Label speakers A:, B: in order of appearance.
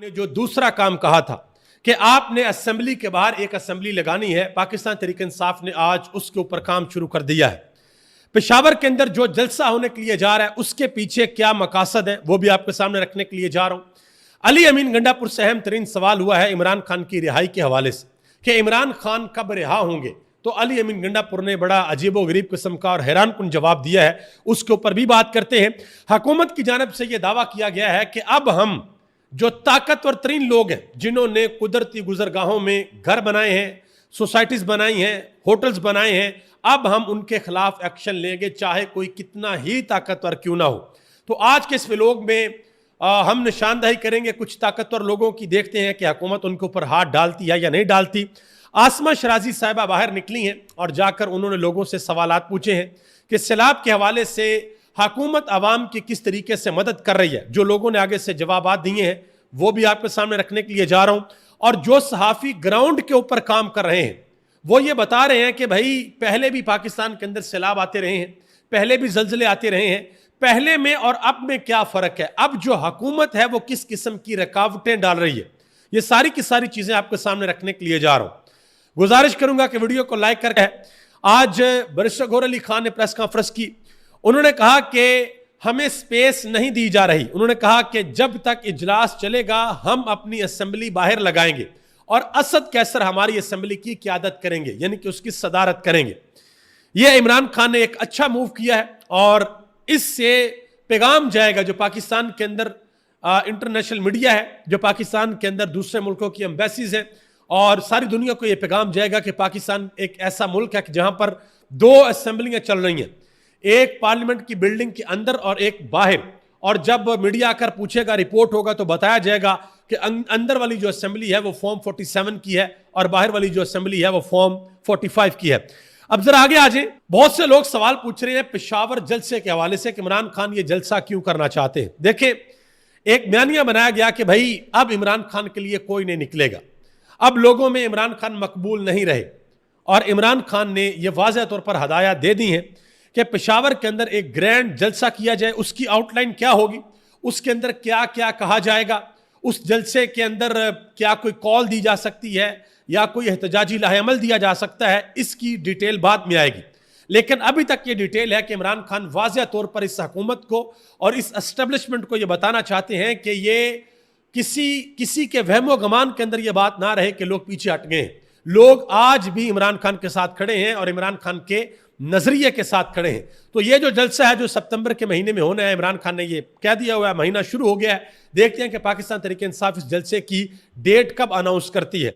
A: ने जो दूसरा काम कहा था कि आपने असेंबली के बाहर एक असेंबली लगानी है, पाकिस्तान तहरीक इंसाफ ने आज उसके ऊपर काम शुरू कर दिया है। पेशावर के अंदर जो जलसा होने के लिए जा रहा है उसके पीछे क्या मकासद है वो भी आपके सामने रखने के लिए जा रहा हूं। अली अमीन गंडापुर से अहम तरीन सवाल हुआ है इमरान खान की रिहाई के हवाले से कि इमरान खान कब रिहा होंगे। तो अली अमीन गंडापुर ने बड़ा अजीबो गरीब किस्म का और हैरानकुन जवाब दिया है, उसके ऊपर भी बात करते हैं। हुकूमत की जानिब से यह दावा किया गया है कि अब हम जो ताकतवर तरीन लोग हैं जिन्होंने कुदरती गुजरगाहों में घर बनाए हैं, सोसाइटीज बनाई हैं, होटल्स बनाए हैं, अब हम उनके खिलाफ एक्शन लेंगे चाहे कोई कितना ही ताकतवर क्यों ना हो। तो आज के इस व्लॉग में हम निशानदही करेंगे कुछ ताकतवर लोगों की, देखते हैं कि हुकूमत उनके ऊपर हाथ डालती है या नहीं डालती। आसमा शराजी साहिबा बाहर निकली हैं और जाकर उन्होंने लोगों से सवालात पूछे हैं कि सैलाब के हवाले से हुकूमत आवाम की किस तरीके से मदद कर रही है। जो लोगों ने आगे से जवाबात दिए हैं वो भी आपके सामने रखने के लिए जा रहा हूं। और जो सहाफ़ी ग्राउंड के ऊपर काम कर रहे हैं वो ये बता रहे हैं कि भाई पहले भी पाकिस्तान के अंदर सैलाब आते रहे हैं, पहले भी जल्जले आते रहे हैं, पहले में और अब में क्या फ़र्क है, अब जो हुकूमत है वो किस किस्म की रुकावटें डाल रही है। ये सारी की सारी चीज़ें आपके सामने रखने के लिए जा रहा हूं। गुजारिश करूंगा कि वीडियो को लाइक करके। आज बैरिस्टर गौहर अली खान ने प्रेस कॉन्फ्रेंस की, उन्होंने कहा कि हमें स्पेस नहीं दी जा रही। उन्होंने कहा कि जब तक इजलास चलेगा हम अपनी असेंबली बाहर लगाएंगे और असद कैसर हमारी असेंबली की क़यादत करेंगे, यानी कि उसकी सदारत करेंगे। यह इमरान खान ने एक अच्छा मूव किया है और इससे पैगाम जाएगा जो पाकिस्तान के अंदर इंटरनेशनल मीडिया है, जो पाकिस्तान के अंदर दूसरे मुल्कों की एम्बेसीज हैं, और सारी दुनिया को यह पैगाम जाएगा कि पाकिस्तान एक ऐसा मुल्क है कि जहां पर दो असेंबलियां चल रही हैं, एक पार्लियामेंट की बिल्डिंग के अंदर और एक बाहर। और जब मीडिया आकर पूछेगा, रिपोर्ट होगा तो बताया जाएगा कि अंदर वाली जो असेंबली है वो फॉर्म 47 की है और बाहर वाली जो असेंबली है वो फॉर्म 45 की है। अब जरा आगे आ जाए। बहुत से लोग सवाल पूछ रहे हैं पेशावर जलसे के हवाले से कि इमरान खान ये जलसा क्यों करना चाहते हैं। देखें, एक बयानिया बनाया गया कि भाई अब इमरान खान के लिए कोई नहीं निकलेगा, अब लोगों में इमरान खान मकबूल नहीं रहे। और इमरान खान ने यह वाज़ेह तौर पर हदायत दे दी है कि पेशावर के अंदर एक ग्रैंड जलसा किया जाए। उसकी आउटलाइन क्या होगी, उसके अंदर क्या क्या कहा जाएगा, उस जलसे के अंदर क्या कोई कॉल दी जा सकती है या कोई एहतजाजी लाहेअमल दिया जा सकता है, इसकी डिटेल बाद में आएगी। लेकिन अभी तक ये डिटेल है कि इमरान खान वाज़ेह तौर पर इस हुकूमत को और इस एस्टेब्लिशमेंट को ये बताना चाहते हैं कि ये किसी के वहमो गमान के अंदर ये बात ना रहे कि लोग पीछे हट गए हैं। लोग आज भी इमरान खान के साथ खड़े हैं और इमरान खान के नजरिए के साथ खड़े हैं। तो ये जो जलसा है जो सितंबर के महीने में होना है, इमरान खान ने ये कह दिया हुआ है, महीना शुरू हो गया है। देखते हैं कि पाकिस्तान तहरीक इंसाफ इस जलसे की डेट कब अनाउंस करती है।